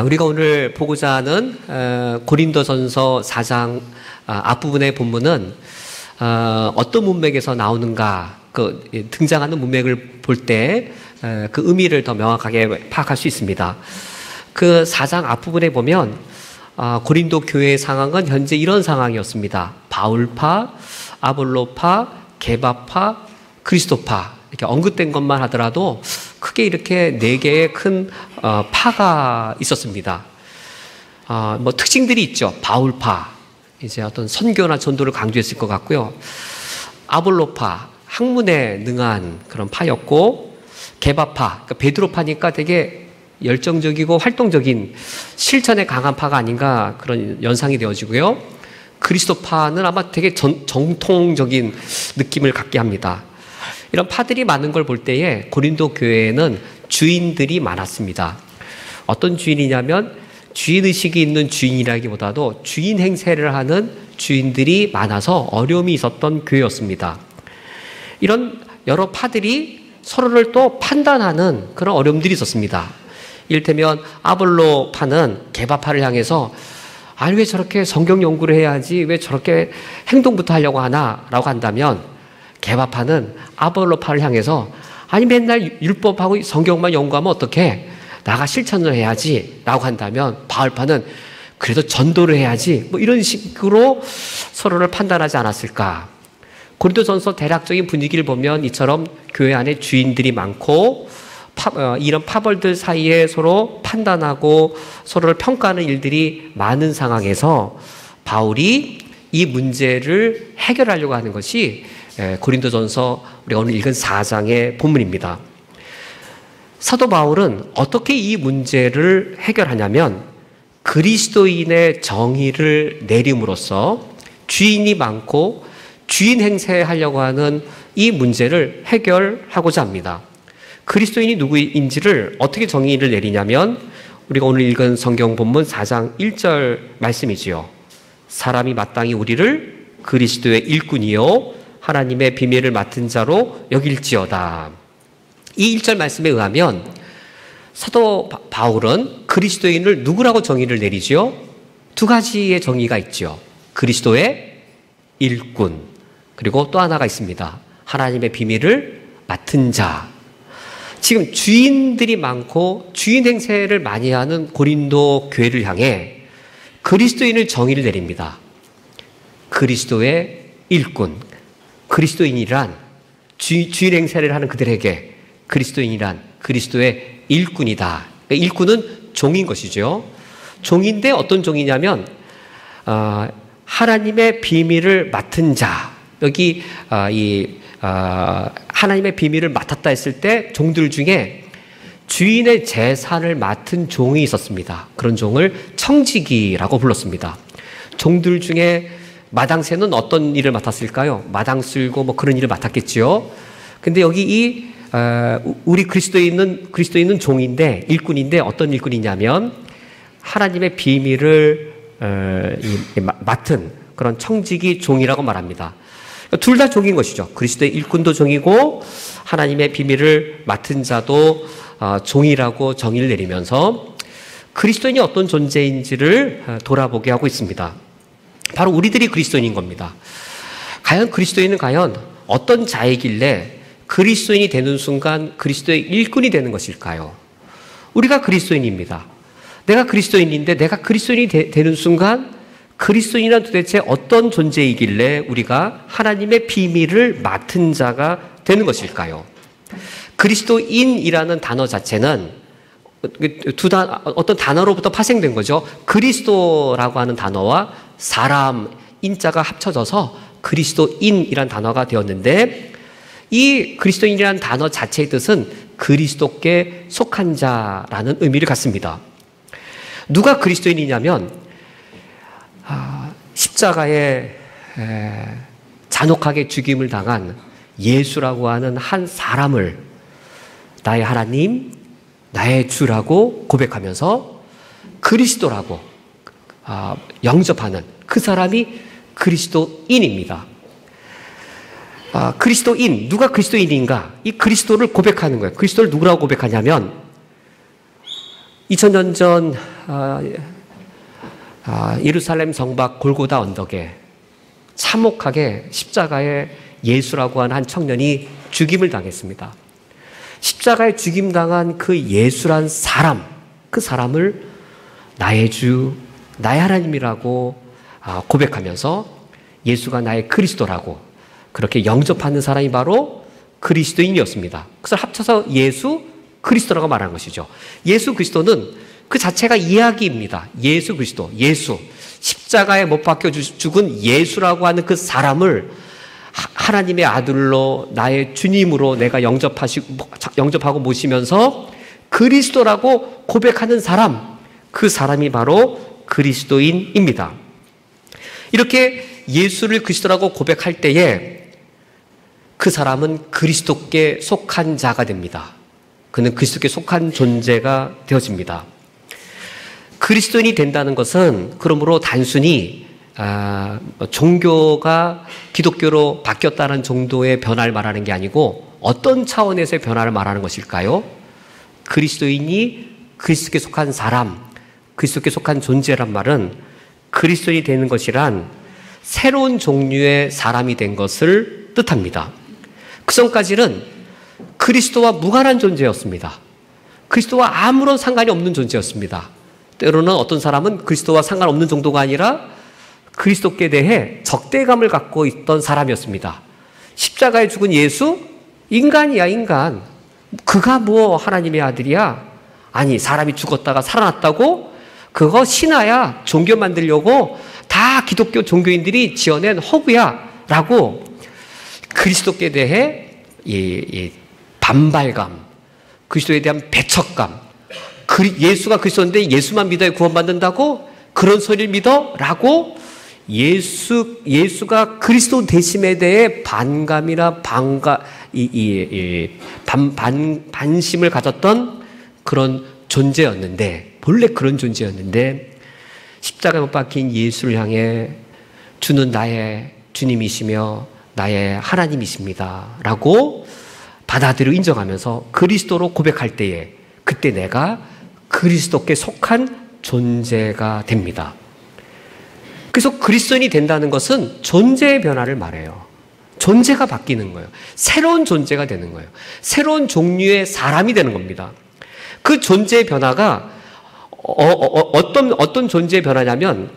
우리가 오늘 보고자 하는 고린도전서 4장 앞부분의 본문은 어떤 문맥에서 나오는가, 등장하는 문맥을 볼 때 그 의미를 더 명확하게 파악할 수 있습니다. 그 4장 앞부분에 보면 고린도 교회의 상황은 현재 이런 상황이었습니다. 바울파, 아볼로파, 게바파, 그리스도파 이렇게 언급된 것만 하더라도 크게 이렇게 4개의 큰 파가 있었습니다. 특징들이 있죠. 바울파, 이제 어떤 선교나 전도를 강조했을 것 같고요. 아볼로파, 학문에 능한 그런 파였고, 게바파, 그러니까 베드로파니까 되게 열정적이고 활동적인 실천에 강한 파가 아닌가 그런 연상이 되어지고요. 그리스도파는 아마 되게 정통적인 느낌을 갖게 합니다. 이런 파들이 많은 걸 볼 때에 고린도 교회에는 주인들이 많았습니다. 어떤 주인이냐면 주인의식이 있는 주인이라기보다도 주인 행세를 하는 주인들이 많아서 어려움이 있었던 교회였습니다. 이런 여러 파들이 서로를 또 판단하는 그런 어려움들이 있었습니다. 이를테면 아볼로파는 게바파를 향해서 왜 저렇게 성경 연구를 해야지 왜 저렇게 행동부터 하려고 하나 라고 한다면, 게바파는 아볼로파를 향해서 맨날 율법하고 성경만 연구하면 어떡해, 나가 실천을 해야지 라고 한다면, 바울파는 그래도 전도를 해야지 이런 식으로 서로를 판단하지 않았을까. 고린도전서 대략적인 분위기를 보면 이처럼 교회 안에 주인들이 많고 이런 파벌들 사이에 서로 판단하고 서로를 평가하는 일들이 많은 상황에서 바울이 이 문제를 해결하려고 하는 것이 고린도전서 우리가 오늘 읽은 4장의 본문입니다. 사도 바울은 어떻게 이 문제를 해결하냐면, 그리스도인의 정의를 내림으로써 주인이 많고 주인 행세하려고 하는 이 문제를 해결하고자 합니다. 그리스도인이 누구인지를 어떻게 정의를 내리냐면, 우리가 오늘 읽은 성경 본문 4장 1절 말씀이지요. 사람이 마땅히 우리를 그리스도의 일꾼이요 하나님의 비밀을 맡은 자로 여길지어다. 이 1절 말씀에 의하면 사도 바울은 그리스도인을 누구라고 정의를 내리지요? 2가지의 정의가 있죠. 그리스도의 일꾼, 그리고 또 하나가 있습니다. 하나님의 비밀을 맡은 자. 지금 주인들이 많고 주인 행세를 많이 하는 고린도 교회를 향해 그리스도인을 정의를 내립니다. 그리스도의 일꾼, 그리스도인이란 주인 행세를 하는 그들에게 그리스도인이란 그리스도의 일꾼이다. 일꾼은 종인 것이죠. 종인데 어떤 종이냐면 하나님의 비밀을 맡은 자. 여기 하나님의 비밀을 맡았다 했을 때 종들 중에 주인의 재산을 맡은 종이 있었습니다. 그런 종을 청지기라고 불렀습니다. 종들 중에 마당새는 어떤 일을 맡았을까요? 마당 쓸고 그런 일을 맡았겠지요. 근데 여기 우리 그리스도인은 종인데, 일꾼인데 어떤 일꾼이냐면 하나님의 비밀을 맡은 그런 청지기 종이라고 말합니다. 둘 다 종인 것이죠. 그리스도의 일꾼도 종이고 하나님의 비밀을 맡은 자도 종이라고 정의를 내리면서 그리스도인이 어떤 존재인지를 돌아보게 하고 있습니다. 바로 우리들이 그리스도인인 겁니다. 과연 그리스도인은 어떤 자이길래 그리스도인이 되는 순간 그리스도의 일꾼이 되는 것일까요? 우리가 그리스도인입니다. 내가 그리스도인인데 내가 그리스도인이 되는 순간 그리스도인이란 도대체 어떤 존재이길래 우리가 하나님의 비밀을 맡은 자가 되는 것일까요? 그리스도인이라는 단어 자체는 어떤 단어로부터 파생된 거죠. 그리스도라고 하는 단어와 사람, 인자가 합쳐져서 그리스도인이란 단어가 되었는데, 이 그리스도인이라는 단어 자체의 뜻은 그리스도께 속한 자라는 의미를 갖습니다. 누가 그리스도인이냐면 십자가에 잔혹하게 죽임을 당한 예수라고 하는 한 사람을 나의 하나님, 나의 주라고 고백하면서 그리스도라고 영접하는 그 사람이 그리스도인입니다. 그리스도인, 누가 그리스도인인가? 이 그리스도를 고백하는 거예요. 그리스도를 누구라고 고백하냐면 2000년 전 예루살렘 성박 골고다 언덕에 참혹하게 십자가에 예수라고 하는 한 청년이 죽임을 당했습니다. 십자가에 죽임당한 그 예수란 사람, 그 사람을 나의 주, 나의 하나님이라고 고백하면서 예수가 나의 그리스도라고 그렇게 영접하는 사람이 바로 그리스도인이었습니다. 그것을 합쳐서 예수 그리스도라고 말하는 것이죠. 예수 그리스도는 그 자체가 이야기입니다. 예수 그리스도, 예수, 십자가에 못 박혀 죽은 예수라고 하는 그 사람을 하나님의 아들로 나의 주님으로 내가 영접하고 모시면서 그리스도라고 고백하는 사람, 그 사람이 바로 그리스도인입니다. 이렇게 예수를 그리스도라고 고백할 때에 그 사람은 그리스도께 속한 자가 됩니다. 그는 그리스도께 속한 존재가 되어집니다. 그리스도인이 된다는 것은 그러므로 단순히 종교가 기독교로 바뀌었다는 정도의 변화를 말하는 게 아니고 어떤 차원에서의 변화를 말하는 것일까요? 그리스도인이 그리스도께 속한 사람, 그리스도께 속한 존재란 말은 그리스도인이 되는 것이란 새로운 종류의 사람이 된 것을 뜻합니다. 그 전까지는 그리스도와 무관한 존재였습니다. 그리스도와 아무런 상관이 없는 존재였습니다. 때로는 어떤 사람은 그리스도와 상관없는 정도가 아니라 그리스도께 대해 적대감을 갖고 있던 사람이었습니다. 십자가에 죽은 예수? 인간이야, 인간. 그가 뭐 하나님의 아들이야? 아니, 사람이 죽었다가 살아났다고? 그거 신화야. 종교 만들려고 다 기독교 종교인들이 지어낸 허구야. 라고 그리스도께 대해 반발감, 그리스도에 대한 배척감, 예수가 그리스도인데 예수만 믿어야 구원받는다고? 그런 소리를 믿어? 라고 예수가 그리스도 되심에 대해 반감이나 반심을 가졌던 그런 존재였는데, 본래 그런 존재였는데, 십자가에 못 박힌 예수를 향해 주는 나의 주님이시며 나의 하나님이십니다. 라고 받아들이고 인정하면서 그리스도로 고백할 때에 그때 내가 그리스도께 속한 존재가 됩니다. 그래서 그리스도인이 된다는 것은 존재의 변화를 말해요. 존재가 바뀌는 거예요. 새로운 존재가 되는 거예요. 새로운 종류의 사람이 되는 겁니다. 그 존재의 변화가 어떤 존재의 변화냐면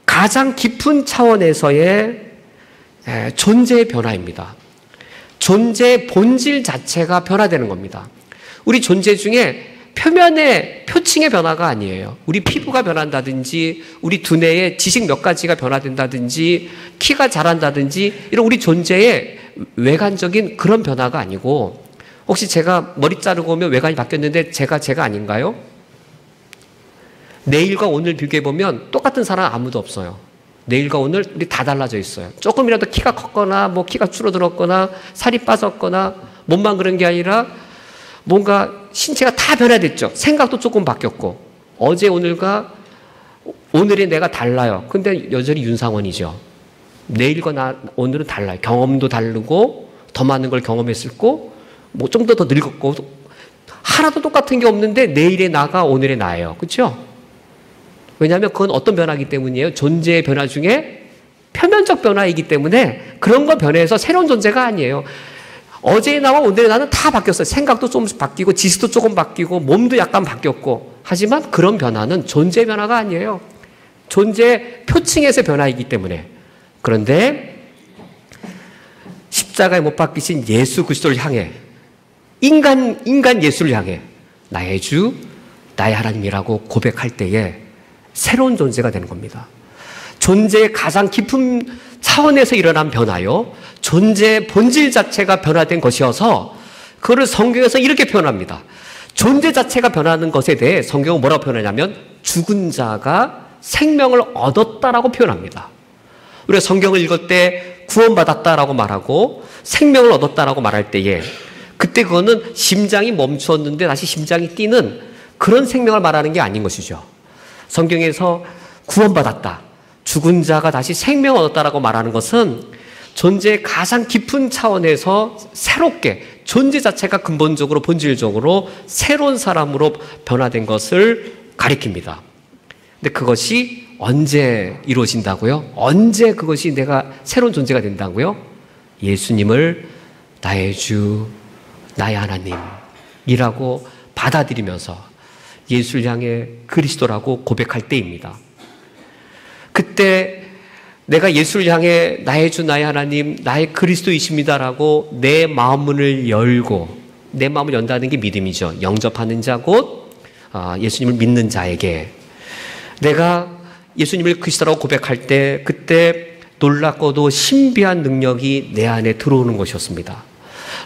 가장 깊은 차원에서의 존재의 변화입니다. 존재의 본질 자체가 변화되는 겁니다. 우리 존재 중에 표면의 표층의 변화가 아니에요. 우리 피부가 변한다든지 우리 두뇌의 지식 몇 가지가 변화된다든지 키가 자란다든지 이런 우리 존재의 외관적인 그런 변화가 아니고, 혹시 제가 머리 자르고 오면 외관이 바뀌었는데 제가 아닌가요? 내일과 오늘 비교해보면 똑같은 사람 아무도 없어요. 내일과 오늘 우리 다 달라져 있어요. 조금이라도 키가 컸거나 뭐 키가 줄어들었거나 살이 빠졌거나 몸만 그런 게 아니라 뭔가 신체가 다 변화됐죠. 생각도 조금 바뀌었고, 어제 오늘과 오늘의 내가 달라요. 근데 여전히 윤상원이죠. 내일과 오늘은 달라요. 경험도 다르고 더 많은 걸 경험했을 거고 뭐 좀 더 늙었고 하나도 똑같은 게 없는데 내일의 나가 오늘의 나예요. 그렇죠? 왜냐하면 그건 어떤 변화이기 때문이에요? 존재의 변화 중에 표면적 변화이기 때문에 그런 거 변해서 새로운 존재가 아니에요. 어제의 나와 오늘의 나는 다 바뀌었어요. 생각도 조금씩 바뀌고 지식도 조금 바뀌고 몸도 약간 바뀌었고, 하지만 그런 변화는 존재의 변화가 아니에요. 존재의 표층에서의 변화이기 때문에. 그런데 십자가에 못 박히신 예수 그리스도를 향해, 인간 예수를 향해 나의 주, 나의 하나님이라고 고백할 때에 새로운 존재가 되는 겁니다. 존재의 가장 깊은 차원에서 일어난 변화요, 존재의 본질 자체가 변화된 것이어서 그거를 성경에서 이렇게 표현합니다. 존재 자체가 변하는 것에 대해 성경은 뭐라고 표현하냐면 죽은 자가 생명을 얻었다라고 표현합니다. 우리가 성경을 읽을 때 구원받았다라고 말하고 생명을 얻었다라고 말할 때에 그때 그거는 심장이 멈추었는데 다시 심장이 뛰는 그런 생명을 말하는 게 아닌 것이죠. 성경에서 구원받았다, 죽은 자가 다시 생명을 얻었다라고 말하는 것은 존재의 가장 깊은 차원에서 새롭게 존재 자체가 근본적으로 본질적으로 새로운 사람으로 변화된 것을 가리킵니다. 근데 그것이 언제 이루어진다고요? 언제 그것이 내가 새로운 존재가 된다고요? 예수님을 나의 주, 나의 하나님이라고 받아들이면서 예수를 향해 그리스도라고 고백할 때입니다. 그때 내가 예수를 향해 나의 주, 나의 하나님, 나의 그리스도이십니다라고 내 마음문을 열고, 내 마음을 연다는 게 믿음이죠. 영접하는 자 곧 예수님을 믿는 자에게 내가 예수님을 그리스도라고 고백할 때 그때 놀랍고도 신비한 능력이 내 안에 들어오는 것이었습니다.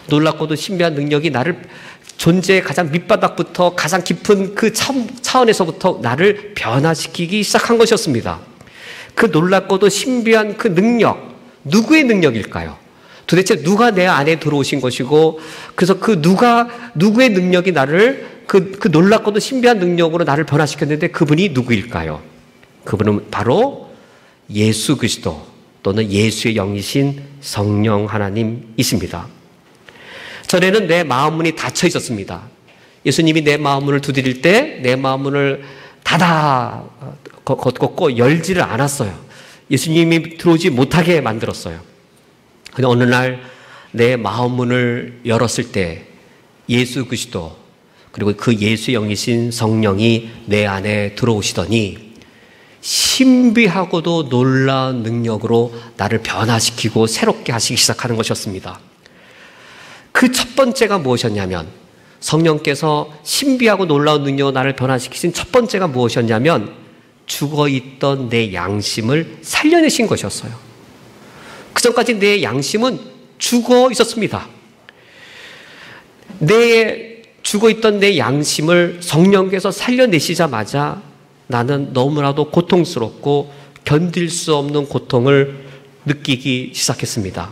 놀랍고도 신비한 능력이 나를 존재의 가장 밑바닥부터 가장 깊은 그 차원에서부터 나를 변화시키기 시작한 것이었습니다. 그 놀랍고도 신비한 그 능력, 누구의 능력일까요? 도대체 누가 내 안에 들어오신 것이고, 그래서 그 누구의 능력이 나를 그 놀랍고도 신비한 능력으로 나를 변화시켰는데 그분이 누구일까요? 그분은 바로 예수 그리스도 또는 예수의 영이신 성령 하나님이십니다. 전에는 내 마음문이 닫혀 있었습니다. 예수님이 내 마음문을 두드릴 때 내 마음문을 걷고 열지를 않았어요. 예수님이 들어오지 못하게 만들었어요. 근데 어느 날 내 마음문을 열었을 때 예수 그리스도 그리고 그 예수의 영이신 성령이 내 안에 들어오시더니 신비하고도 놀라운 능력으로 나를 변화시키고 새롭게 하시기 시작하는 것이었습니다. 그 첫 번째가 무엇이었냐면, 성령께서 신비하고 놀라운 능력으로 나를 변화시키신 첫 번째가 무엇이었냐면 죽어있던 내 양심을 살려내신 것이었어요. 그전까지 내 양심은 죽어 있었습니다. 죽어있던 내 양심을 성령께서 살려내시자마자 나는 너무나도 고통스럽고 견딜 수 없는 고통을 느끼기 시작했습니다.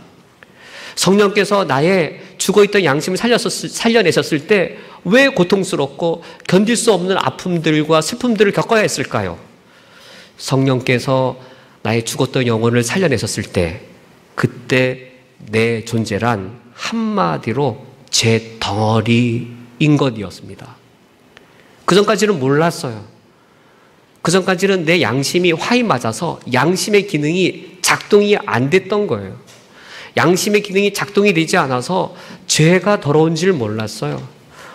성령께서 나의 죽어있던 양심을 살려내셨을 때 왜 고통스럽고 견딜 수 없는 아픔들과 슬픔들을 겪어야 했을까요? 성령께서 나의 죽었던 영혼을 살려내셨을 때 그때 내 존재란 한마디로 죄 덩어리인 것이었습니다. 그전까지는 몰랐어요. 그전까지는 내 양심이 화이 맞아서 양심의 기능이 작동이 안 됐던 거예요. 양심의 기능이 작동이 되지 않아서 죄가 더러운 줄 몰랐어요.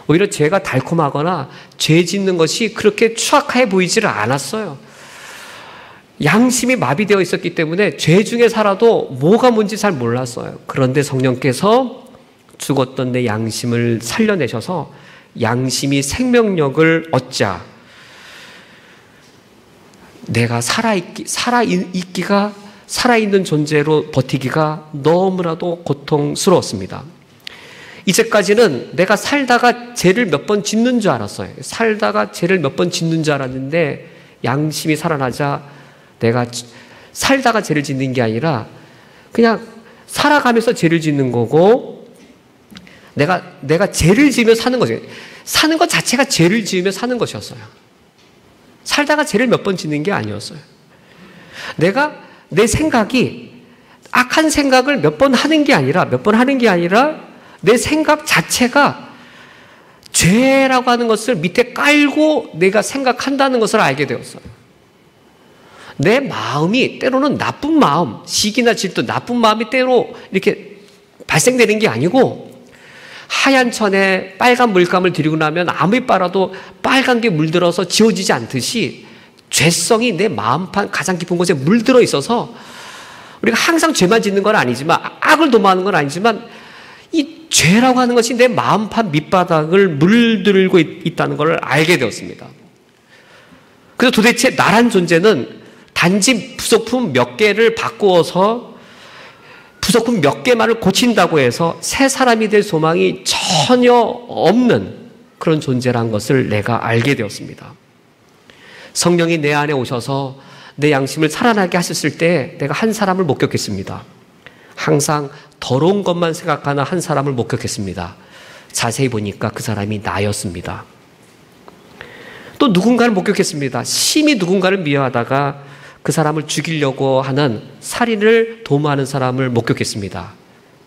오히려 죄가 달콤하거나 죄 짓는 것이 그렇게 추악해 보이지를 않았어요. 양심이 마비되어 있었기 때문에 죄 중에 살아도 뭐가 뭔지 잘 몰랐어요. 그런데 성령께서 죽었던 내 양심을 살려내셔서 양심이 생명력을 얻자 내가 살아있는 존재로 버티기가 너무나도 고통스러웠습니다. 이제까지는 내가 살다가 죄를 몇 번 짓는 줄 알았어요. 살다가 죄를 몇 번 짓는 줄 알았는데 양심이 살아나자 내가 살다가 죄를 짓는 게 아니라 그냥 살아가면서 죄를 짓는 거고 내가 죄를 지으며 사는 거죠. 사는 것 자체가 죄를 지으며 사는 것이었어요. 살다가 죄를 몇 번 짓는 게 아니었어요. 내 생각이 악한 생각을 몇 번 하는 게 아니라 내 생각 자체가 죄라고 하는 것을 밑에 깔고 내가 생각한다는 것을 알게 되었어요. 내 마음이 때로는 나쁜 마음, 시기나 질투, 나쁜 마음이 때로 이렇게 발생되는 게 아니고 하얀 천에 빨간 물감을 들이고 나면 아무리 빨아도 빨간 게 물들어서 지워지지 않듯이 죄성이 내 마음판 가장 깊은 곳에 물들어 있어서 우리가 항상 죄만 짓는 건 아니지만 악을 도모하는 건 아니지만 이 죄라고 하는 것이 내 마음판 밑바닥을 물들고 있다는 걸 알게 되었습니다. 그래서 도대체 나란 존재는 단지 부속품 몇 개를 바꾸어서 부속품 몇 개만을 고친다고 해서 새 사람이 될 소망이 전혀 없는 그런 존재란 것을 내가 알게 되었습니다. 성령이 내 안에 오셔서 내 양심을 살아나게 하셨을 때 내가 한 사람을 목격했습니다. 항상 더러운 것만 생각하는 한 사람을 목격했습니다. 자세히 보니까 그 사람이 나였습니다. 또 누군가를 목격했습니다. 심히 누군가를 미워하다가 그 사람을 죽이려고 하는 살인을 도모하는 사람을 목격했습니다.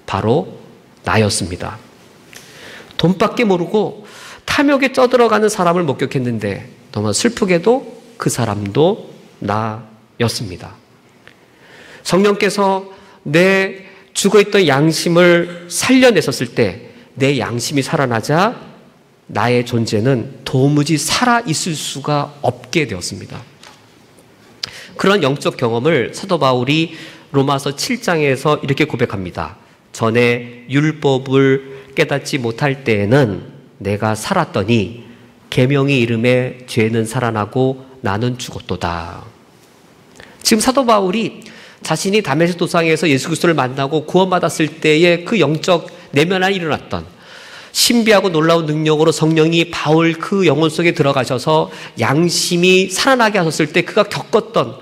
바로 나였습니다. 돈밖에 모르고 탐욕에 쩌들어가는 사람을 목격했는데 너무 슬프게도 그 사람도 나였습니다. 성령께서 내 죽어있던 양심을 살려냈었을 때 내 양심이 살아나자 나의 존재는 도무지 살아있을 수가 없게 되었습니다. 그런 영적 경험을 사도 바울이 로마서 7장에서 이렇게 고백합니다. 전에 율법을 깨닫지 못할 때에는 내가 살았더니 계명의 이름에 죄는 살아나고 나는 죽었도다. 지금 사도 바울이 자신이 다메섹 도상에서 예수 그리스도를 만나고 구원받았을 때의 그 영적 내면 안에 일어났던 신비하고 놀라운 능력으로 성령이 바울 그 영혼 속에 들어가셔서 양심이 살아나게 하셨을 때 그가 겪었던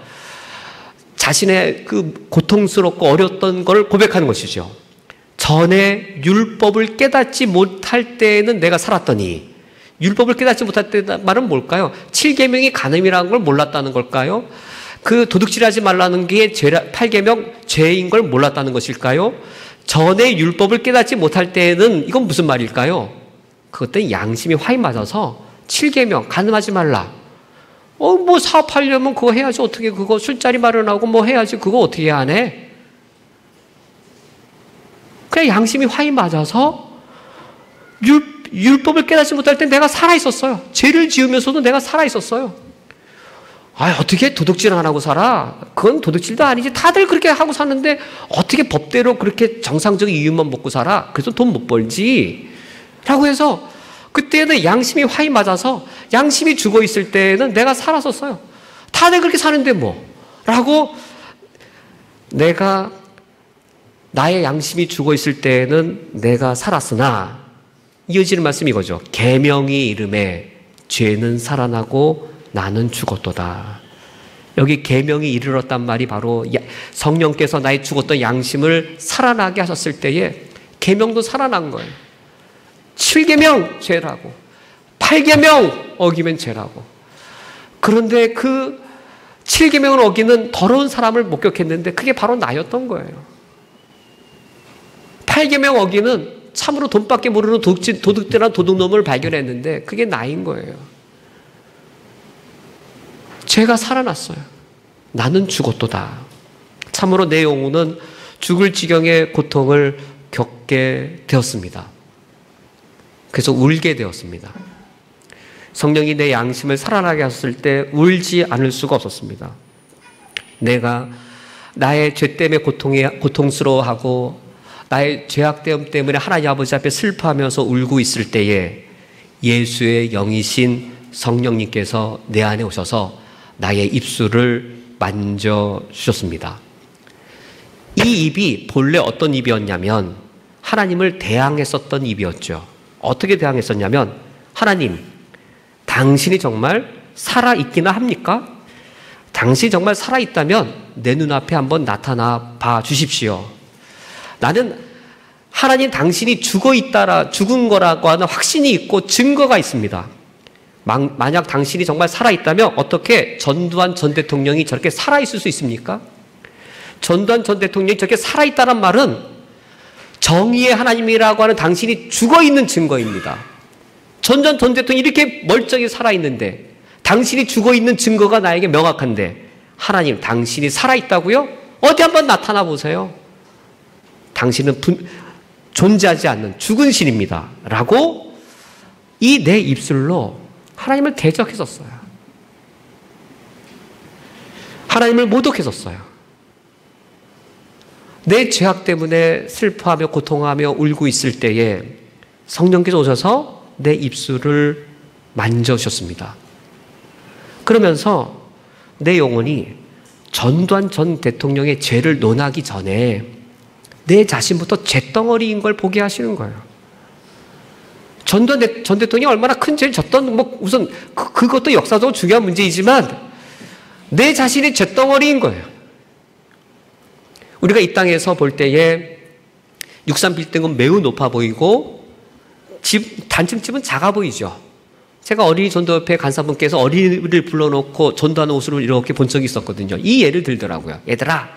자신의 그 고통스럽고 어려웠던 걸 고백하는 것이죠. 전에 율법을 깨닫지 못할 때에는 내가 살았더니, 율법을 깨닫지 못할 때 말은 뭘까요? 7계명이 간음이라는 걸 몰랐다는 걸까요? 그 도둑질하지 말라는 게 8계명 죄인 걸 몰랐다는 것일까요? 전에 율법을 깨닫지 못할 때에는 이건 무슨 말일까요? 그것도 양심이 화이 맞아서 7계명 간음하지 말라. 뭐 사업하려면 그거 해야지. 어떻게 그거 술자리 마련하고 뭐 해야지. 그거 어떻게 안 해? 그냥 양심이 화이 맞아서 율법을 깨닫지 못할 때 내가 살아있었어요. 죄를 지으면서도 내가 살아있었어요. 어떻게 도둑질 안 하고 살아? 그건 도둑질도 아니지. 다들 그렇게 하고 사는데 어떻게 법대로 그렇게 정상적인 이유만 먹고 살아? 그래서 돈 못 벌지. 라고 해서 그때는 양심이 화이 맞아서 양심이 죽어 있을 때는 내가 살았었어요. 다들 그렇게 사는데 뭐. 라고 내가 나의 양심이 죽어 있을 때는 내가 살았으나 이어지는 말씀이 이거죠. 계명의 이름에 죄는 살아나고 나는 죽었도다. 여기 계명이 이르렀단 말이 바로 성령께서 나의 죽었던 양심을 살아나게 하셨을 때에 계명도 살아난 거예요. 7계명 죄라고, 8계명 어기면 죄라고. 그런데 그 7계명을 어기는 더러운 사람을 목격했는데 그게 바로 나였던 거예요. 8계명 어기는 참으로 돈밖에 모르는 도둑질한 도둑놈을 발견했는데 그게 나인 거예요. 죄가 살아났어요. 나는 죽었도다. 참으로 내 영혼은 죽을 지경의 고통을 겪게 되었습니다. 그래서 울게 되었습니다. 성령이 내 양심을 살아나게 하셨을 때 울지 않을 수가 없었습니다. 내가 나의 죄 때문에 고통스러워하고 나의 죄악됨 때문에 하나님 아버지 앞에 슬퍼하면서 울고 있을 때에 예수의 영이신 성령님께서 내 안에 오셔서 나의 입술을 만져주셨습니다. 이 입이 본래 어떤 입이었냐면 하나님을 대항했었던 입이었죠. 어떻게 대항했었냐면 하나님, 당신이 정말 살아있기나 합니까? 당신이 정말 살아있다면 내 눈앞에 한번 나타나 봐 주십시오. 나는 하나님 당신이 죽은 거라고 하는 확신이 있고 증거가 있습니다. 만약 당신이 정말 살아있다면 어떻게 전두환 전 대통령이 저렇게 살아있을 수 있습니까? 전두환 전 대통령이 저렇게 살아있다는 말은 정의의 하나님이라고 하는 당신이 죽어있는 증거입니다. 전두환 전 대통령이 이렇게 멀쩡히 살아있는데 당신이 죽어있는 증거가 나에게 명확한데 하나님 당신이 살아있다고요? 어디 한번 나타나 보세요. 당신은 존재하지 않는 죽은 신입니다. 라고 이 내 입술로 하나님을 대적했었어요. 하나님을 모독했었어요. 내 죄악 때문에 슬퍼하며 고통하며 울고 있을 때에 성령께서 오셔서 내 입술을 만져주셨습니다. 그러면서 내 영혼이 전두환 전 대통령의 죄를 논하기 전에 내 자신부터 죄덩어리인 걸 보게 하시는 거예요. 전두환 전 대통령이 얼마나 큰 죄를 졌던, 우선 그것도 역사적으로 중요한 문제이지만 내 자신이 죄덩어리인 거예요. 우리가 이 땅에서 볼 때에 63빌딩은 매우 높아 보이고 단층집은 작아 보이죠. 제가 어린이 전도협회 간사분께서 어린이를 불러놓고 전도하는 옷으로 이렇게 본 적이 있었거든요. 이 예를 들더라고요. 얘들아,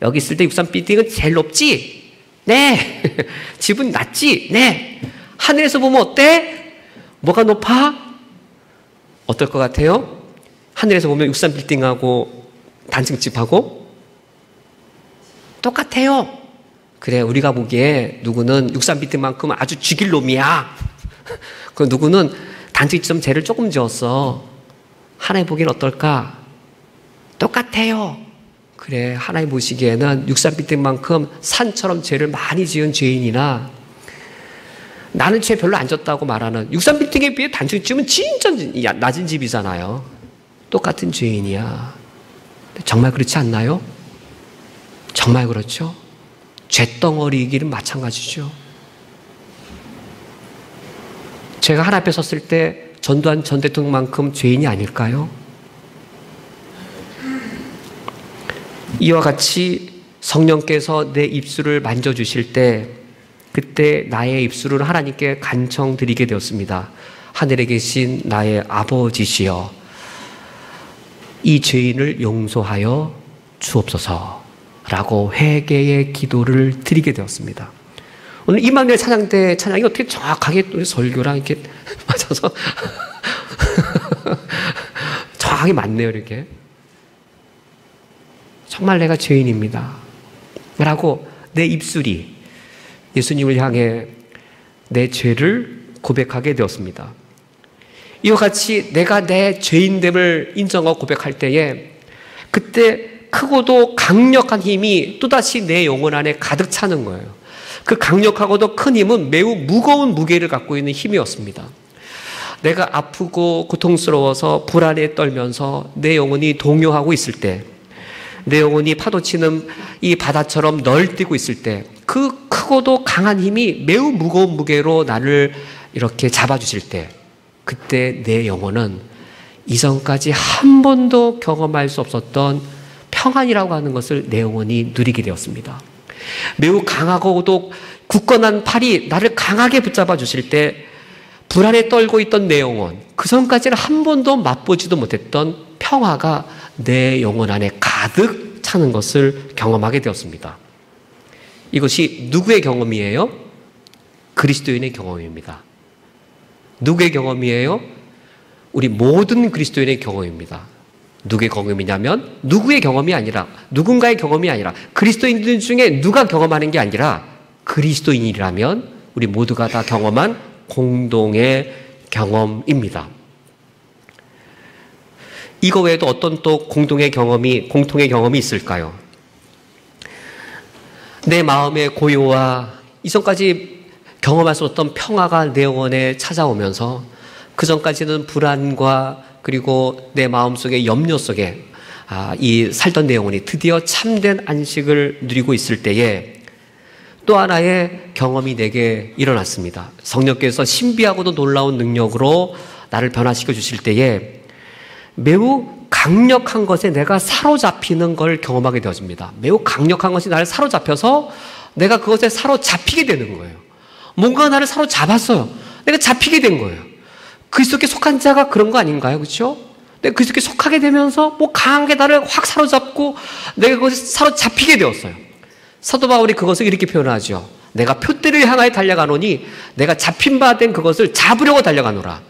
여기 있을 때 63빌딩은 제일 높지? 네. 집은 낮지? 네. 하늘에서 보면 어때? 뭐가 높아? 어떨 것 같아요? 하늘에서 보면 63빌딩하고 단층집하고 똑같아요. 그래, 우리가 보기에 누구는 63빌딩만큼 아주 죽일 놈이야. 그 누구는 단층집 좀 죄를 조금 지었어. 하나님 보기엔 어떨까? 똑같아요. 그래, 하나님 보시기에는 63빌딩만큼 산처럼 죄를 많이 지은 죄인이나 나는 죄 별로 안 졌다고 말하는 63빌딩에 비해 단층집은 진짜 낮은 집이잖아요. 똑같은 죄인이야. 정말 그렇지 않나요? 정말 그렇죠? 죄덩어리이기는 마찬가지죠. 제가 하나님 앞에 섰을 때 전두환 전 대통령만큼 죄인이 아닐까요? 이와 같이 성령께서 내 입술을 만져주실 때 그때 나의 입술을 하나님께 간청드리게 되었습니다. 하늘에 계신 나의 아버지시여, 이 죄인을 용서하여 주옵소서라고 회개의 기도를 드리게 되었습니다. 오늘 임마누엘 찬양 때 찬양이 어떻게 정확하게 또 설교랑 이렇게 맞아서 정확하게 맞네요, 이렇게. 정말 내가 죄인입니다 라고 내 입술이 예수님을 향해 내 죄를 고백하게 되었습니다. 이와 같이 내가 내 죄인됨을 인정하고 고백할 때에 그때 크고도 강력한 힘이 또다시 내 영혼 안에 가득 차는 거예요. 그 강력하고도 큰 힘은 매우 무거운 무게를 갖고 있는 힘이었습니다. 내가 아프고 고통스러워서 불안에 떨면서 내 영혼이 동요하고 있을 때, 내 영혼이 파도치는 이 바다처럼 널뛰고 있을 때 그 크고도 강한 힘이 매우 무거운 무게로 나를 이렇게 잡아주실 때 그때 내 영혼은 이전까지 한 번도 경험할 수 없었던 평안이라고 하는 것을 내 영혼이 누리게 되었습니다. 매우 강하고도 굳건한 팔이 나를 강하게 붙잡아 주실 때 불안에 떨고 있던 내 영혼, 그 전까지는 한 번도 맛보지도 못했던 평화가 내 영혼 안에 가득 차는 것을 경험하게 되었습니다. 이것이 누구의 경험이에요? 그리스도인의 경험입니다. 누구의 경험이에요? 우리 모든 그리스도인의 경험입니다. 누구의 경험이냐면 누구의 경험이 아니라 누군가의 경험이 아니라 그리스도인들 중에 누가 경험하는 게 아니라 그리스도인이라면 우리 모두가 다 경험한 공동의 경험입니다. 이거 외에도 어떤 또 공통의 경험이 있을까요? 내 마음의 고요와 이전까지 경험할 수 없던 평화가 내 영혼에 찾아오면서 그 전까지는 불안과 그리고 내 마음속의 염려 속에 이 살던 내 영혼이 드디어 참된 안식을 누리고 있을 때에 또 하나의 경험이 내게 일어났습니다. 성령께서 신비하고도 놀라운 능력으로 나를 변화시켜 주실 때에 매우 강력한 것에 내가 사로잡히는 걸 경험하게 되어집니다. 매우 강력한 것이 나를 사로잡혀서 내가 그것에 사로잡히게 되는 거예요. 뭔가 나를 사로잡았어요. 내가 잡히게 된 거예요. 그리스도께 속한 자가 그런 거 아닌가요? 그렇죠? 내가 그리스도께 속하게 되면서 뭐 강한 게 나를 확 사로잡고 내가 그것에 사로잡히게 되었어요. 사도 바울이 그것을 이렇게 표현하죠. 내가 표대를 향하여 달려가노니 내가 잡힌 바 된 그것을 잡으려고 달려가노라.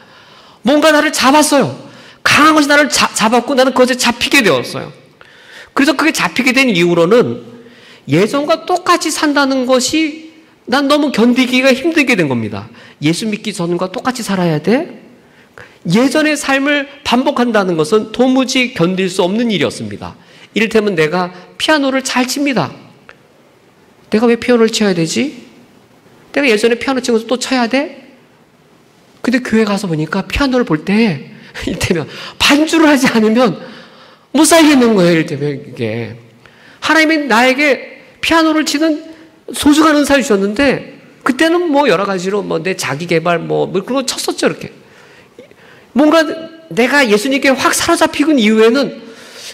뭔가 나를 잡았어요. 강한 것이 나를 잡았고 나는 그것에 잡히게 되었어요. 그래서 그게 잡히게 된 이후로는 예전과 똑같이 산다는 것이 난 너무 견디기가 힘들게 된 겁니다. 예수 믿기 전과 똑같이 살아야 돼? 예전의 삶을 반복한다는 것은 도무지 견딜 수 없는 일이었습니다. 이를테면 내가 피아노를 잘 칩니다. 내가 왜 피아노를 쳐야 되지? 내가 예전에 피아노 치면서 또 쳐야 돼? 근데 교회 가서 보니까 피아노를 볼 때 이를테면 반주를 하지 않으면 못 살겠는 거예요. 이를테면 이게 하나님이 나에게 피아노를 치는 소중한 은사를 주셨는데 그때는 뭐 여러 가지로 뭐 내 자기 개발 뭐 그런 거 쳤었죠. 이렇게 뭔가 내가 예수님께 확 사로잡히는 이후에는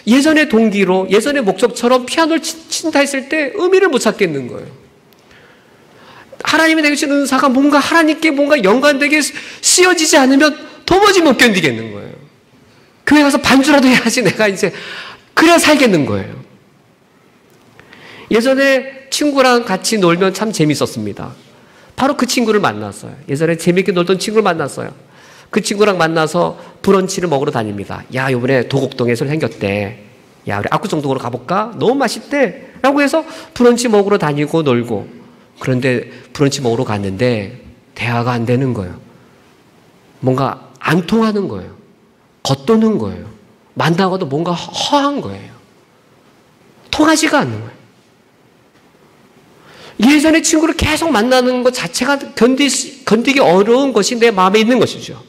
예전의 동기로 예전의 목적처럼 피아노를 친다 했을 때 의미를 못 찾겠는 거예요. 하나님이 내게 주신 은사가 뭔가 하나님께 뭔가 연관되게 씌어지지 않으면 도무지 못 견디겠는 거예요. 교회 가서 반주라도 해야지 내가 이제 그래야 살겠는 거예요. 예전에 친구랑 같이 놀면 참 재밌었습니다. 바로 그 친구를 만났어요. 예전에 재밌게 놀던 친구를 만났어요. 그 친구랑 만나서 브런치를 먹으러 다닙니다. 야, 이번에 도곡동에서 생겼대. 야, 우리 압구정동으로 가볼까? 너무 맛있대. 라고 해서 브런치 먹으러 다니고 놀고. 그런데 브런치 먹으러 갔는데 대화가 안 되는 거예요. 뭔가 안 통하는 거예요. 겉도는 거예요. 만나고도 뭔가 허한 거예요. 통하지가 않는 거예요. 예전에 친구를 계속 만나는 것 자체가 견디기 어려운 것이 내 마음에 있는 것이죠.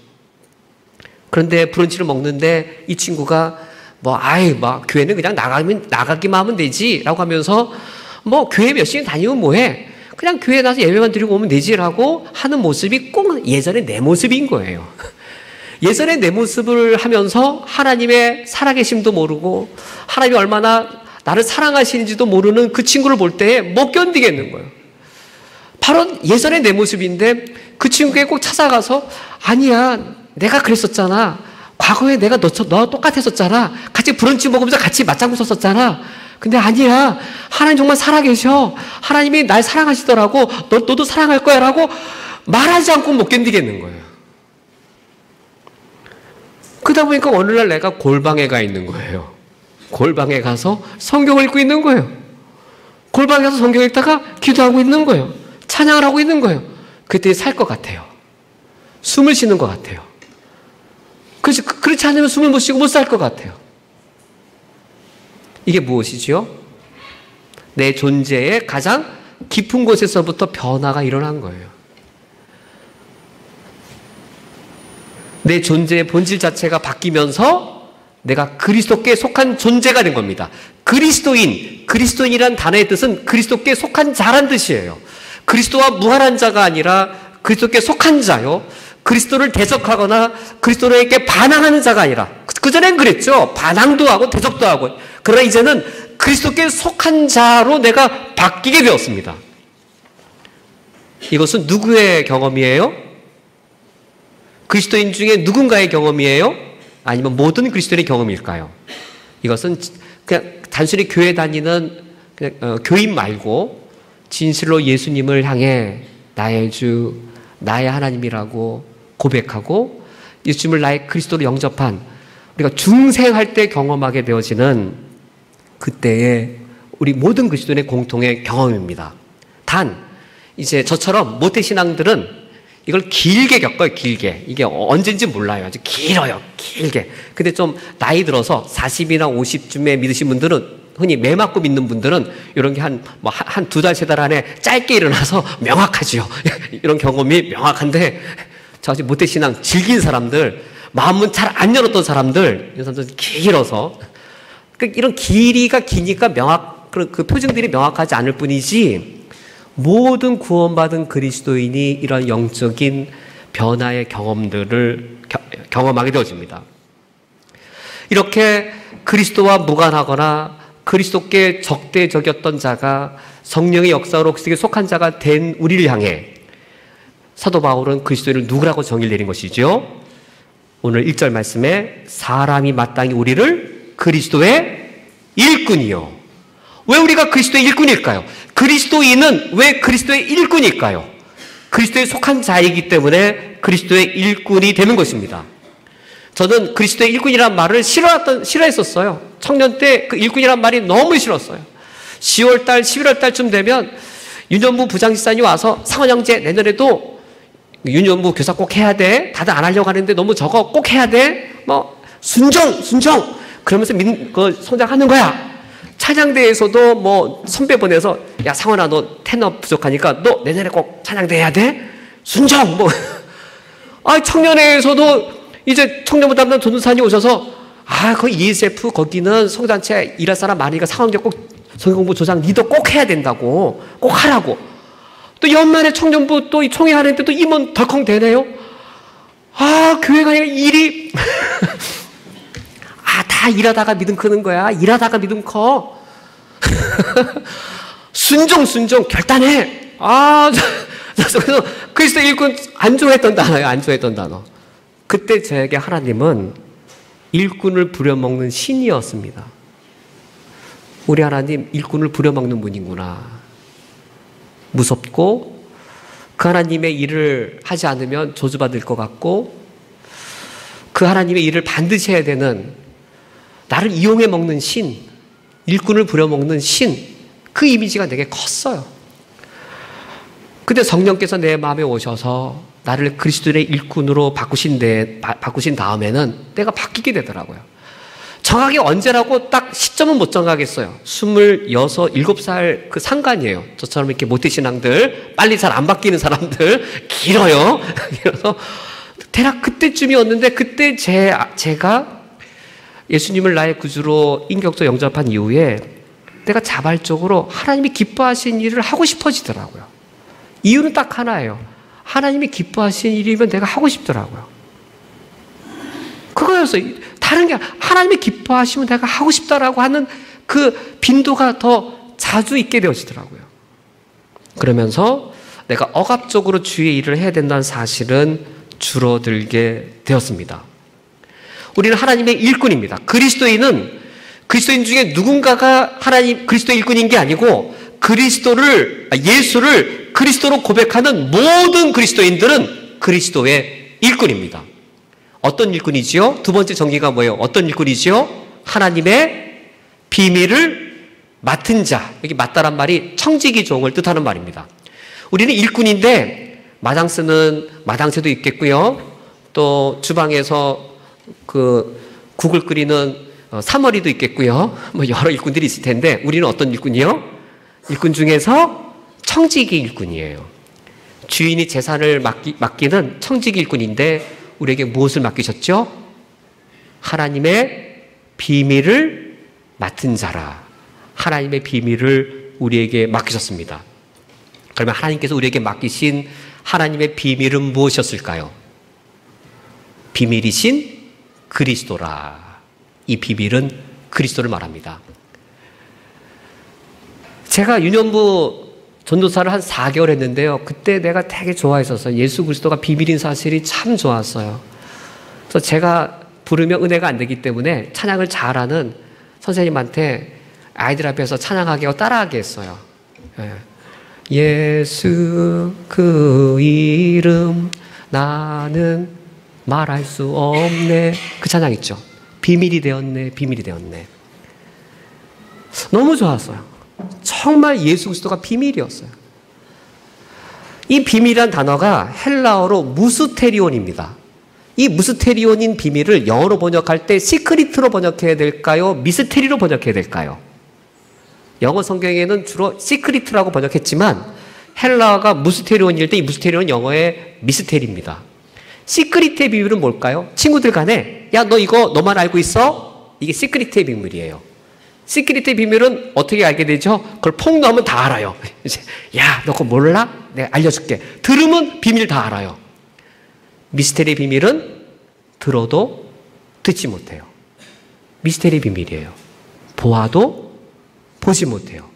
그런데 브런치를 먹는데 이 친구가 교회는 그냥 나가기만 하면 되지 라고 하면서 교회 몇 시간 다니면 뭐해? 그냥 교회에 나서 예배만 드리고 오면 되지라고 하는 모습이 꼭 예전의 내 모습인 거예요. 예전에 내 모습을 하면서 하나님의 살아계심도 모르고 하나님이 얼마나 나를 사랑하시는지도 모르는 그 친구를 볼 때 못 견디겠는 거예요. 바로 예전의 내 모습인데 그 친구에게 꼭 찾아가서 아니야, 내가 그랬었잖아. 과거에 내가 너와 똑같았었잖아. 같이 브런치 먹으면서 같이 맞장구 섰었잖아. 근데 아니야, 하나님 정말 살아계셔. 하나님이 날 사랑하시더라고. 너도 사랑할 거야 라고 말하지 않고 못 견디겠는 거예요. 그러다 보니까 어느 날 내가 골방에 가 있는 거예요. 골방에 가서 성경을 읽고 있는 거예요. 골방에 가서 성경 읽다가 기도하고 있는 거예요. 찬양을 하고 있는 거예요. 그때 살 것 같아요. 숨을 쉬는 것 같아요. 그렇지 않으면 숨을 못 쉬고 못 살 것 같아요. 이게 무엇이지요? 내 존재의 가장 깊은 곳에서부터 변화가 일어난 거예요. 내 존재의 본질 자체가 바뀌면서 내가 그리스도께 속한 존재가 된 겁니다. 그리스도인이란 단어의 뜻은 그리스도께 속한 자란 뜻이에요. 그리스도와 무한한 자가 아니라 그리스도께 속한 자요. 그리스도를 대적하거나 그리스도에게 반항하는 자가 아니라, 그전엔 그랬죠. 반항도 하고 대적도 하고. 그러나 이제는 그리스도께 속한 자로 내가 바뀌게 되었습니다. 이것은 누구의 경험이에요? 그리스도인 중에 누군가의 경험이에요? 아니면 모든 그리스도인의 경험일까요? 이것은 그냥 단순히 교회 다니는 교인 말고 진실로 예수님을 향해 나의 주, 나의 하나님이라고 고백하고 예수님을 나의 그리스도로 영접한, 우리가 중생할 때 경험하게 되어지는 그때의 우리 모든 그리스도인의 공통의 경험입니다. 단 이제 저처럼 모태신앙들은 이걸 길게 겪어요. 길게. 이게 언제인지 몰라요. 아주 길어요. 길게. 근데 좀 나이 들어서 40이나 50쯤에 믿으신 분들은, 흔히 매 맞고 믿는 분들은 이런 게 한 두 달, 세 달 안에 짧게 일어나서 명확하죠. 이런 경험이 명확한데, 저 아직 모태신앙 즐긴 사람들, 마음은 잘 안 열었던 사람들, 이런 사람들은 길어서, 이런 길이가 기니까 그 표정들이 명확하지 않을 뿐이지, 모든 구원받은 그리스도인이 이런 영적인 변화의 경험들을 경험하게 되어집니다. 이렇게 그리스도와 무관하거나 그리스도께 적대적이었던 자가 성령의 역사로 그리스도에 속한 자가 된 우리를 향해 사도 바울은 그리스도인을 누구라고 정의를 내린 것이죠? 오늘 1절 말씀에 사람이 마땅히 우리를 그리스도의 일꾼이요. 왜 우리가 그리스도의 일꾼일까요? 그리스도인은 왜 그리스도의 일꾼일까요? 그리스도에 속한 자이기 때문에 그리스도의 일꾼이 되는 것입니다. 저는 그리스도의 일꾼이라는 말을 싫어했었어요. 청년 때 그 일꾼이라는 말이 너무 싫었어요. 10월달, 11월달쯤 되면 윤현무 부장집사님이 와서 상원 형제 내년에도 윤현무 교사 꼭 해야 돼. 다들 안 하려고 하는데 너무 적어. 꼭 해야 돼. 순정. 그러면서 성장하는 거야. 찬양대에서도 선배 보내서 야 상원아 너 테너 부족하니까 너 내년에 꼭 찬양대 해야 돼? 순정 청년회에서도 이제 청년부 담당 전도사님 오셔서 거기 ESF 거기는 성단체 일할 사람 많으니까 상원교 꼭 성경공부 조장 리더 꼭 해야 된다고 꼭 하라고. 또 연말에 청년부 또 총회 하는데 또 임원 덜컹 되네요. 교회가 아니라 일이 다 일하다가 믿음 크는 거야. 일하다가 믿음 커. 순종, 결단해. 그래서 그리스도 일꾼 안 좋아했던 단어예요. 안 좋아했던 단어. 그때 저에게 하나님은 일꾼을 부려먹는 신이었습니다. 우리 하나님 일꾼을 부려먹는 분이구나. 무섭고 그 하나님의 일을 하지 않으면 저주받을 것 같고, 그 하나님의 일을 반드시 해야 되는, 나를 이용해 먹는 신, 일꾼을 부려먹는 신, 그 이미지가 내게 컸어요. 근데 성령께서 내 마음에 오셔서 나를 그리스도의 일꾼으로 바꾸신 다음에는 내가 바뀌게 되더라고요. 정확히 언제라고 딱 시점은 못 정하겠어요. 26, 7살 그 상관이에요. 저처럼 이렇게 모태신앙들, 빨리 잘 안 바뀌는 사람들, 길어요. 그래서 대략 그때쯤이었는데, 그때 제가 예수님을 나의 구주로 인격적으로 영접한 이후에 내가 자발적으로 하나님이 기뻐하신 일을 하고 싶어지더라고요. 이유는 딱 하나예요. 하나님이 기뻐하신 일이면 내가 하고 싶더라고요. 그거였어요. 다른 게 하나님이 기뻐하시면 내가 하고 싶다라고 하는 그 빈도가 더 자주 있게 되어지더라고요. 그러면서 내가 억압적으로 주의 일을 해야 된다는 사실은 줄어들게 되었습니다. 우리는 하나님의 일꾼입니다. 그리스도인 중에 누군가가 그리스도의 일꾼인 게 아니고, 예수를 그리스도로 고백하는 모든 그리스도인들은 그리스도의 일꾼입니다. 어떤 일꾼이지요? 두 번째 정의가 뭐예요? 어떤 일꾼이지요? 하나님의 비밀을 맡은 자. 여기 맡다란 말이 청지기 종을 뜻하는 말입니다. 우리는 일꾼인데, 마당새도 있겠고요. 또 주방에서 국을 끓이는 사머리도 있겠고요. 뭐 여러 일꾼들이 있을 텐데, 우리는 어떤 일꾼이요? 일꾼 중에서 청지기 일꾼이에요. 주인이 재산을 맡기는 청지기 일꾼인데, 우리에게 무엇을 맡기셨죠? 하나님의 비밀을 맡은 자라. 하나님의 비밀을 우리에게 맡기셨습니다. 그러면 하나님께서 우리에게 맡기신 하나님의 비밀은 무엇이었을까요? 비밀이신 그리스도라. 이 비밀은 그리스도를 말합니다. 제가 유년부 전도사를 한 4개월 했는데요. 그때 내가 되게 좋아했었어요. 예수 그리스도가 비밀인 사실이 참 좋았어요. 그래서 제가 부르면 은혜가 안 되기 때문에 찬양을 잘하는 선생님한테 아이들 앞에서 찬양하게 하고 따라하게 했어요. 예수 그 이름 나는 말할 수 없네. 그 찬양 있죠. 비밀이 되었네. 비밀이 되었네. 너무 좋았어요. 정말 예수 그리스도가 비밀이었어요. 이 비밀이란 단어가 헬라어로 무스테리온입니다. 이 무스테리온인 비밀을 영어로 번역할 때 시크릿으로 번역해야 될까요? 미스테리로 번역해야 될까요? 영어 성경에는 주로 시크릿이라고 번역했지만 헬라어가 무스테리온일 때 이 무스테리온은 영어의 미스테리입니다. 시크릿의 비밀은 뭘까요? 친구들 간에 야, 너 이거 너만 알고 있어? 이게 시크릿의 비밀이에요. 시크릿의 비밀은 어떻게 알게 되죠? 그걸 폭 넣으면 다 알아요. 이제 야, 너 그거 몰라? 내가 알려줄게. 들으면 비밀 다 알아요. 미스테리의 비밀은 들어도 듣지 못해요. 미스테리의 비밀이에요. 보아도 보지 못해요.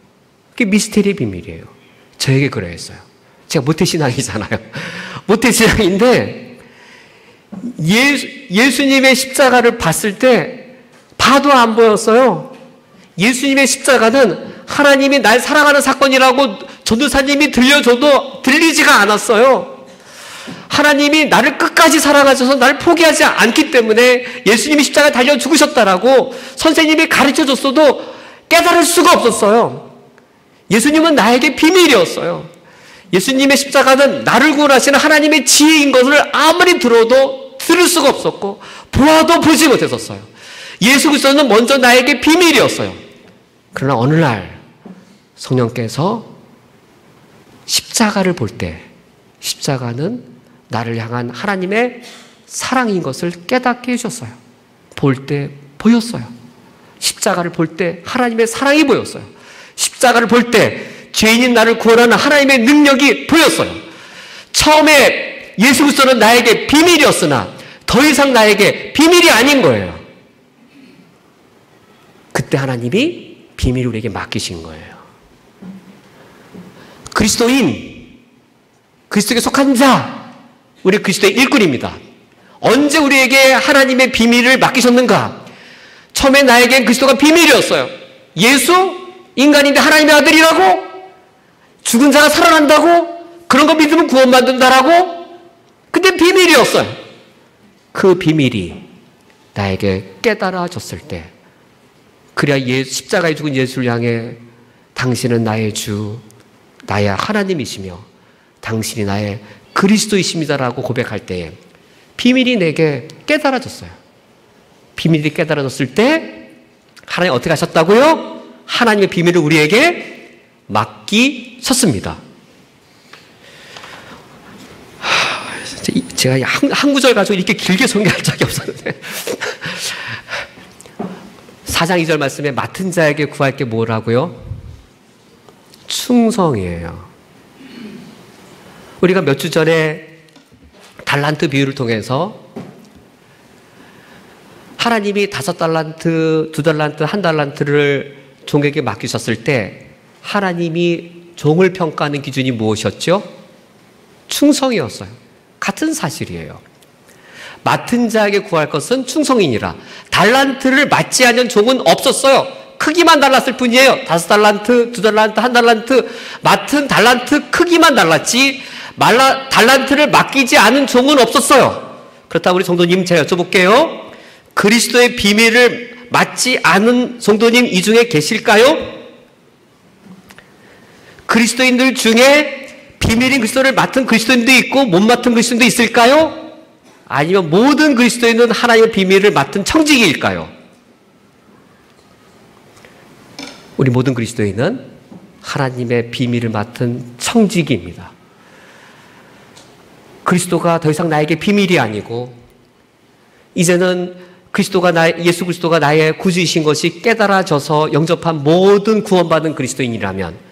그게 미스테리의 비밀이에요. 저에게 그러했어요. 제가 모태신앙이잖아요. 모태신앙인데 예수님의 십자가를 봤을 때 봐도 안 보였어요. 예수님의 십자가는 하나님이 날 사랑하는 사건이라고 전도사님이 들려줘도 들리지가 않았어요. 하나님이 나를 끝까지 사랑하셔서 나를 포기하지 않기 때문에 예수님이 십자가에 달려 죽으셨다라고 선생님이 가르쳐줬어도 깨달을 수가 없었어요. 예수님은 나에게 비밀이었어요. 예수님의 십자가는 나를 구원하시는 하나님의 지혜인 것을 아무리 들어도 들을 수가 없었고 보아도 보지 못했었어요. 예수 그리스도는 먼저 나에게 비밀이었어요. 그러나 어느 날 성령께서 십자가를 볼 때 십자가는 나를 향한 하나님의 사랑인 것을 깨닫게 해주셨어요. 볼 때 보였어요. 십자가를 볼 때 하나님의 사랑이 보였어요. 십자가를 볼 때 죄인인 나를 구원하는 하나님의 능력이 보였어요. 처음에 예수 그리스도는 나에게 비밀이었으나 더 이상 나에게 비밀이 아닌 거예요. 그때 하나님이 비밀을 우리에게 맡기신 거예요. 그리스도에게 속한 자, 우리 그리스도의 일꾼입니다. 언제 우리에게 하나님의 비밀을 맡기셨는가? 처음에 나에겐 그리스도가 비밀이었어요. 예수? 인간인데 하나님의 아들이라고? 죽은 자가 살아난다고? 그런 거 믿으면 구원받는다라고? 근데 비밀이었어요. 그 비밀이 나에게 깨달아졌을 때, 그래야 십자가에 죽은 예수를 향해 당신은 나의 주, 나의 하나님이시며 당신이 나의 그리스도이십니다라고 고백할 때에 비밀이 내게 깨달아졌어요. 비밀이 깨달아졌을 때 하나님 어떻게 하셨다고요? 하나님의 비밀을 우리에게 맡기셨습니다. 제가 한 구절 가지고 이렇게 길게 설교할 적이 없었는데 4장 2절 말씀에 맡은 자에게 구할 게 뭐라고요? 충성이에요. 우리가 몇 주 전에 달란트 비유를 통해서 하나님이 5달란트, 2달란트, 1달란트를 종에게 맡기셨을 때 하나님이 종을 평가하는 기준이 무엇이었죠? 충성이었어요. 같은 사실이에요. 맡은 자에게 구할 것은 충성이니라. 달란트를 맡지 않은 종은 없었어요. 크기만 달랐을 뿐이에요. 5달란트, 2달란트, 1달란트, 맡은 달란트 크기만 달랐지 달란트를 맡기지 않은 종은 없었어요. 그렇다면 우리 성도님 제가 여쭤볼게요. 그리스도의 비밀을 맡지 않은 성도님 이 중에 계실까요? 그리스도인들 중에 비밀인 그리스도를 맡은 그리스도인도 있고 못 맡은 그리스도인도 있을까요? 아니면 모든 그리스도인은 하나님의 비밀을 맡은 청지기일까요? 우리 모든 그리스도인은 하나님의 비밀을 맡은 청지기입니다. 그리스도가 더 이상 나에게 비밀이 아니고 이제는 예수 그리스도가 나의 구주이신 것이 깨달아져서 영접한 모든 구원받은 그리스도인이라면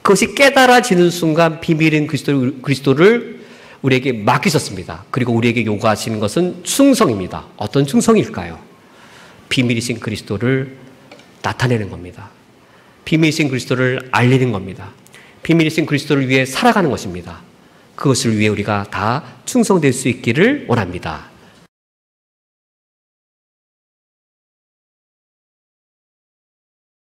그것이 깨달아지는 순간 비밀인 그리스도를 우리에게 맡기셨습니다. 그리고 우리에게 요구하시는 것은 충성입니다. 어떤 충성일까요? 비밀이신 그리스도를 나타내는 겁니다. 비밀이신 그리스도를 알리는 겁니다. 비밀이신 그리스도를 위해 살아가는 것입니다. 그것을 위해 우리가 다 충성될 수 있기를 원합니다.